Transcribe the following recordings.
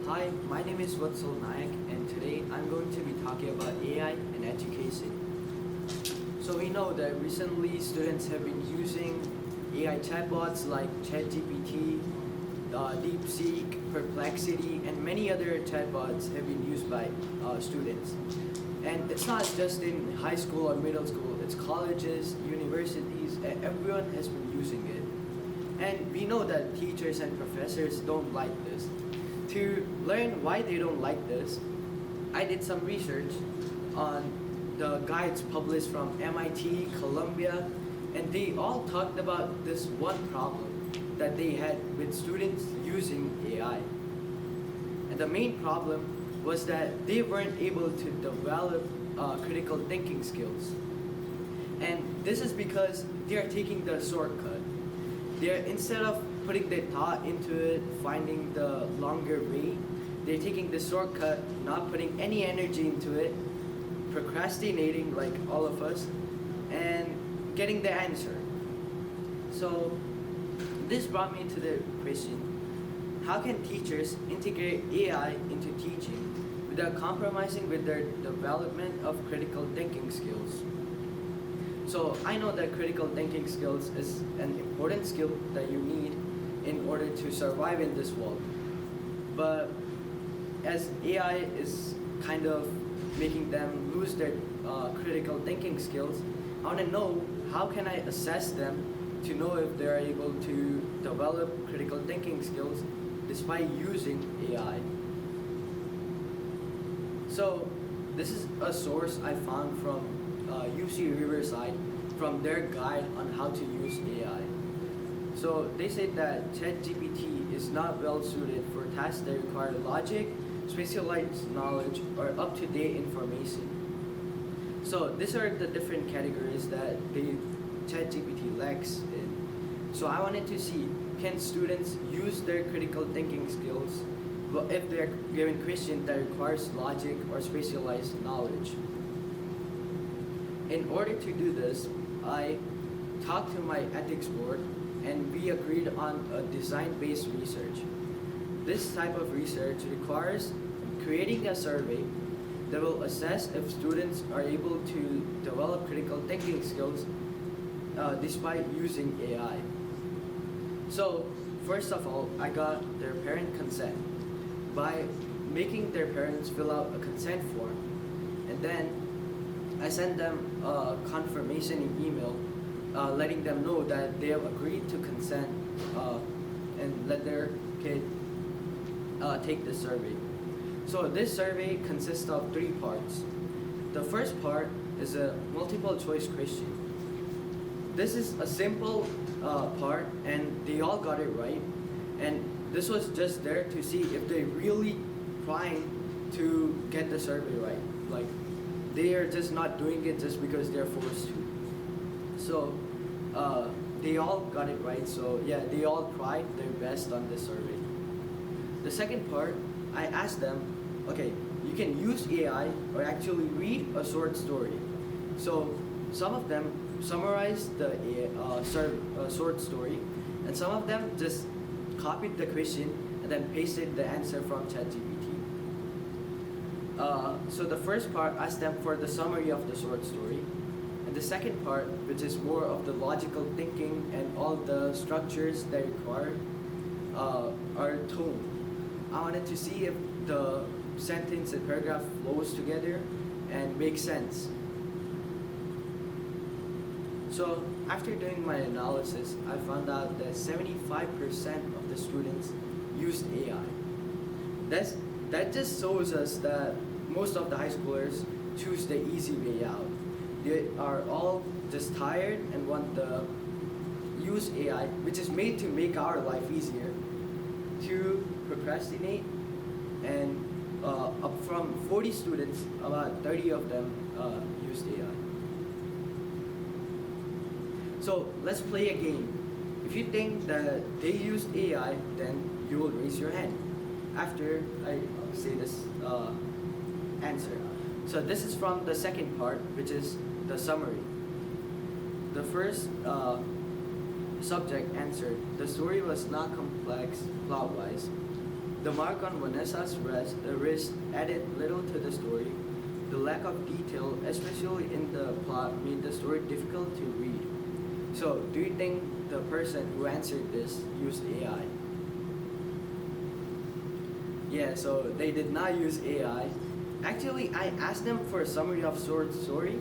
Hi, my name is Vatsal and today I'm going to be talking about AI in education. So we know that recently students have been using AI chatbots like ChatGPT, DeepSeek, Perplexity, and many other chatbots have been used by students. And it's not just in high school or middle school, it's colleges, universities, and everyone has been using it. And we know that teachers and professors don't like this. To learn why they don't like this, I did some research on the guides published from MIT, Columbia, and they all talked about this one problem that they had with students using AI. And the main problem was that they weren't able to develop critical thinking skills. And this is because they are taking the shortcut. They're instead of putting their thought into it, finding the longer way, they're taking the shortcut, not putting any energy into it, procrastinating like all of us, and getting the answer. So this brought me to the question, how can teachers integrate AI into teaching without compromising with their development of critical thinking skills? So I know that critical thinking skills is an important skill that you need in order to survive in this world. But as AI is kind of making them lose their critical thinking skills, I want to know how can I assess them to know if they are able to develop critical thinking skills despite using AI. So this is a source I found from UC Riverside from their guide on how to use AI. So they said that ChatGPT is not well suited for tasks that require logic, specialized knowledge, or up-to-date information. So these are the different categories that the ChatGPT lacks in. So I wanted to see, can students use their critical thinking skills if they're given question that requires logic or specialized knowledge? In order to do this, I talked to my ethics board and we agreed on a design-based research. This type of research requires creating a survey that will assess if students are able to develop critical thinking skills despite using AI. So first of all, I got their parent consent by making their parents fill out a consent form, and then I sent them a confirmation in email letting them know that they have agreed to consent and let their kid take the survey. So this survey consists of 3 parts. The first part is a multiple choice question. This is a simple part and they all got it right, and this was just there to see if they really trying to get the survey right. Like, they are just not doing it just because they're forced to. So they all got it right. So yeah, they all tried their best on this survey. The second part, I asked them, okay, you can use AI or actually read a short story. So some of them summarized the short story, and some of them just copied the question and then pasted the answer from ChatGPT. So the first part asked them for the summary of the short story, and the second part, which is more of the logical thinking and all the structures they require, are tone. I wanted to see if the sentence and paragraph flows together and makes sense. So after doing my analysis, I found out that 75% of the students used AI. That just shows us that most of the high schoolers choose the easy way out. They are all just tired and want to use AI, which is made to make our life easier, to procrastinate. And up from 40 students, about 30 of them used AI. So let's play a game. If you think that they used AI, then you will raise your hand after I say this answer. So this is from the second part, which is the summary. The first subject answered, the story was not complex plot-wise. The mark on Vanessa's wrist added little to the story. The lack of detail, especially in the plot, made the story difficult to read. So, do you think the person who answered this used AI? Yeah, so they did not use AI. Actually, I asked them for a summary of Sword's story,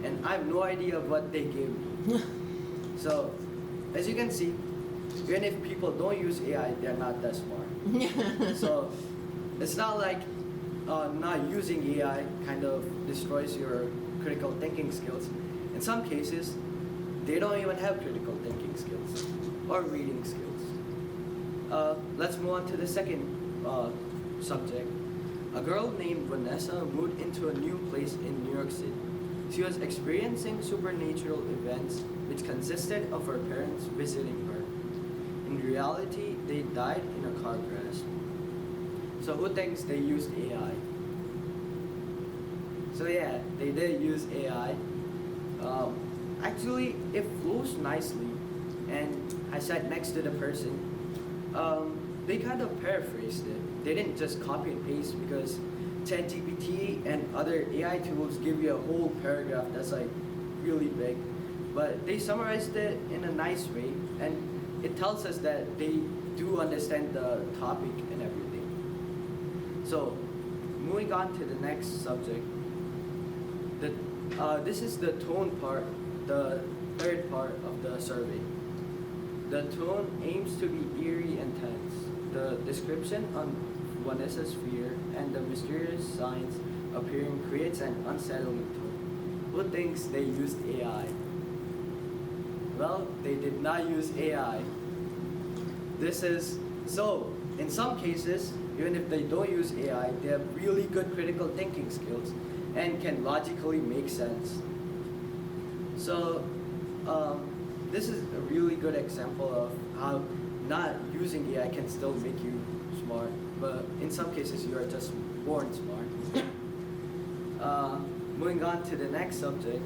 and I have no idea what they gave me. So, as you can see, even if people don't use AI, they're not that smart. So, it's not like not using AI kind of destroys your critical thinking skills. In some cases, they don't even have critical thinking skills or reading skills. Let's move on to the second subject. A girl named Vanessa moved into a new place in New York City. She was experiencing supernatural events which consisted of her parents visiting her. In reality, they died in a car crash. So who thinks they used AI? So yeah, they did use AI. Actually, it flows nicely, and I sat next to the person. They kind of paraphrased it. They didn't just copy and paste because ChatGPT and other AI tools give you a whole paragraph that's like really big. But they summarized it in a nice way, and it tells us that they do understand the topic and everything. So, moving on to the next subject. This is the tone part, the third part of the survey. The tone aims to be eerie and tense. The description on Vanessa's fear and the mysterious signs appearing creates an unsettling tone. Who thinks they used AI? Well, they did not use AI. So, in some cases, even if they don't use AI, they have really good critical thinking skills and can logically make sense. So, this is a really good example of how not using AI can still make you smart, but in some cases you are just born smart. Moving on to the next subject,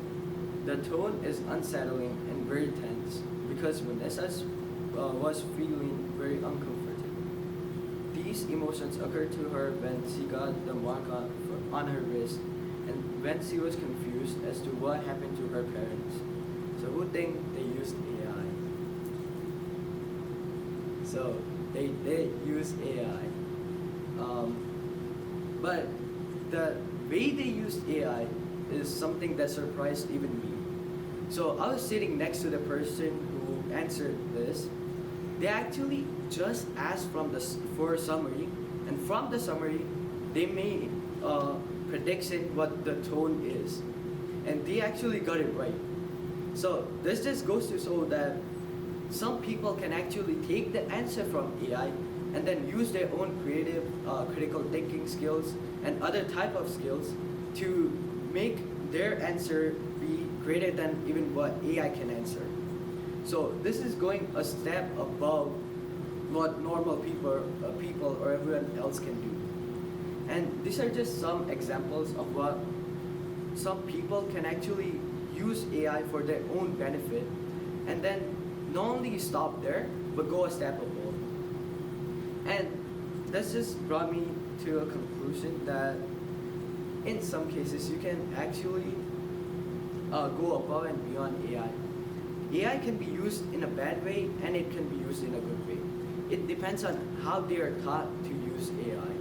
the tone is unsettling and very tense because Vanessa was feeling very uncomfortable. These emotions occurred to her when she got the mark on her wrist and when she was confused as to what happened to her parents. So who think they used AI? So they did use AI. But the way they used AI is something that surprised even me. So I was sitting next to the person who answered this. They actually just asked for a summary, and from the summary, they made a prediction what the tone is, and they actually got it right. So this just goes to show that some people can actually take the answer from AI and then use their own creative, critical thinking skills and other type of skills to make their answer be greater than even what AI can answer. So this is going a step above what normal people or everyone else can do. And these are just some examples of what some people can actually use AI for their own benefit, and then not only stop there, but go a step above. And this just brought me to a conclusion that in some cases you can actually go above and beyond AI. AI can be used in a bad way and it can be used in a good way. It depends on how they are taught to use AI.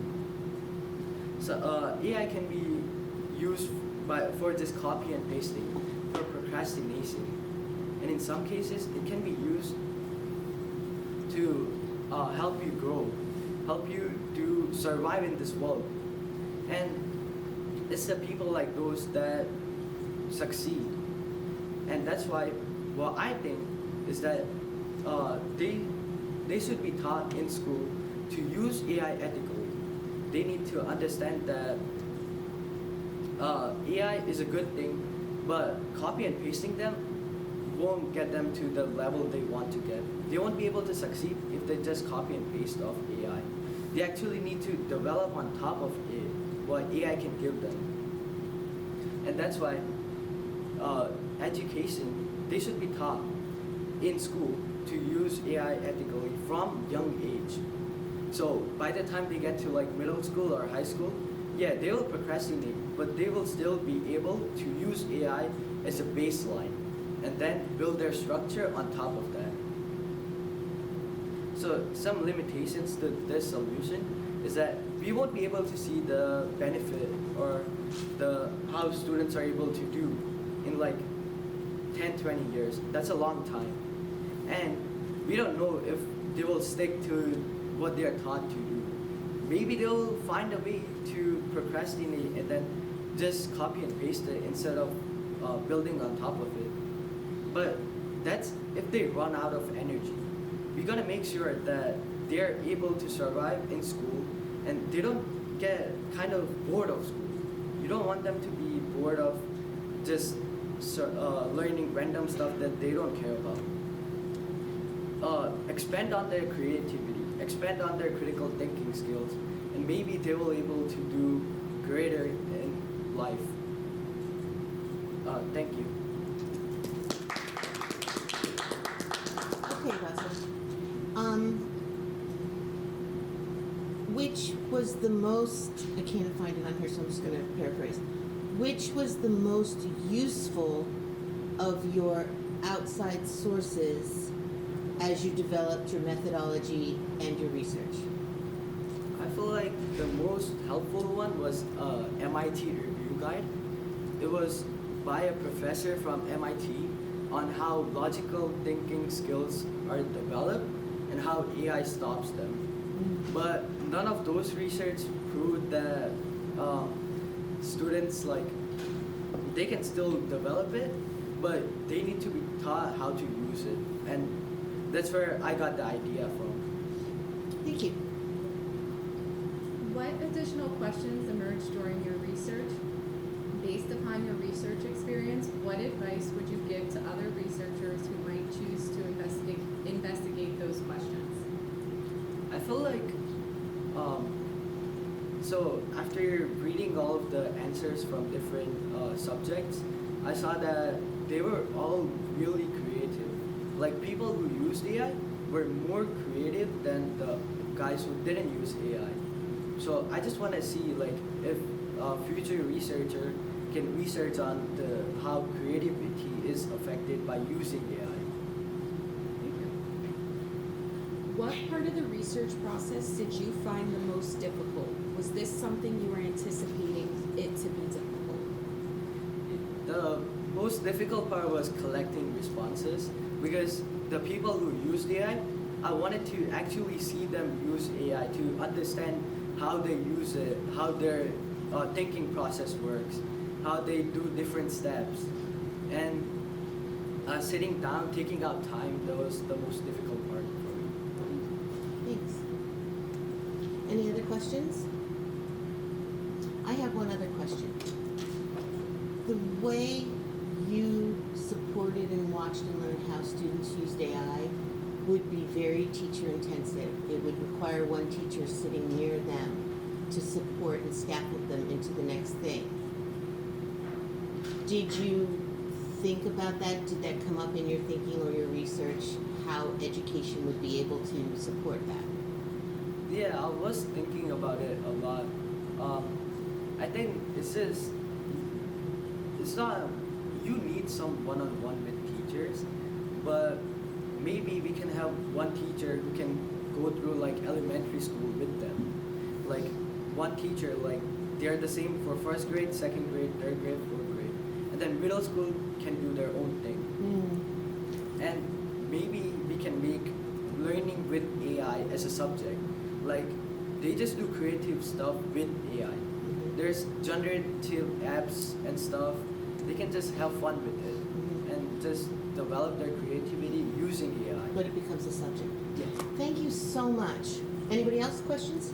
So AI can be used for just copy and pasting, for procrastination. And in some cases, it can be used to help you grow, help you to survive in this world. And it's the people like those that succeed. And that's why what I think is that they should be taught in school to use AI ethically. They need to understand that AI is a good thing, but copy and pasting them won't get them to the level they want to get. They won't be able to succeed if they just copy and paste off AI. They actually need to develop on top of it what AI can give them. And that's why education, they should be taught in school to use AI ethically from young age. So by the time they get to like middle school or high school, yeah, they will procrastinate, but they will still be able to use AI as a baseline and then build their structure on top of that. So some limitations to this solution is that we won't be able to see the benefit or the how students are able to do in like 10, 20 years. That's a long time. And we don't know if they will stick to what they are taught to do. Maybe they'll find a way to procrastinate and then just copy and paste it instead of building on top of it. But that's if they run out of energy. We gotta make sure that they're able to survive in school and they don't get kind of bored of school. You don't want them to be bored of just learning random stuff that they don't care about. Expand on their creativity, expand on their critical thinking skills, and maybe they will able to do greater in life. Thank you. Okay, Vatsal. Which was the most, I can't find it on here, so I'm just going to paraphrase. Which was the most useful of your outside sources as you developed your methodology and your research? I feel like the most helpful one was MIT review guide. It was by a professor from MIT on how logical thinking skills are developed and how AI stops them. But none of those research proved that students they can still develop it, but they need to be taught how to use it. And that's where I got the idea from. Thank you. What additional questions emerged during your research? Based upon your research experience, what advice would you give to other researchers who might choose to investigate those questions? I feel like, so after reading all of the answers from different subjects, I saw that they were all really creative. Like people who used AI were more creative than the guys who didn't use AI. So I just want to see if a future researcher can research on how creativity is affected by using AI. Thank you. What part of the research process did you find the most difficult? Was this something you were anticipating it to be difficult? The most difficult part was collecting responses because the people who used AI, I wanted to actually see them use AI to understand how they use it, how their thinking process works, how they do different steps. And sitting down, taking out time, that was the most difficult part for me. Thanks. Any other questions? I have one other question. The way you supported and watched and learned how students used AI would be very teacher intensive. It would require one teacher sitting near them to support and scaffold them into the next thing. Did you think about that? Did that come up in your thinking or your research, how education would be able to support that? Yeah, I was thinking about it a lot. I think it's not, you need some one-on-one with teachers, but maybe we can have one teacher who can go through elementary school with them. Like one teacher, they're the same for first grade, second grade, third grade, fourth grade. And then middle school can do their own thing. And maybe we can make learning with AI as a subject. They just do creative stuff with AI. There's generative apps and stuff. They can just have fun with it and just develop their creativity using AI. But it becomes a subject. Yes. Thank you so much. Anybody else questions?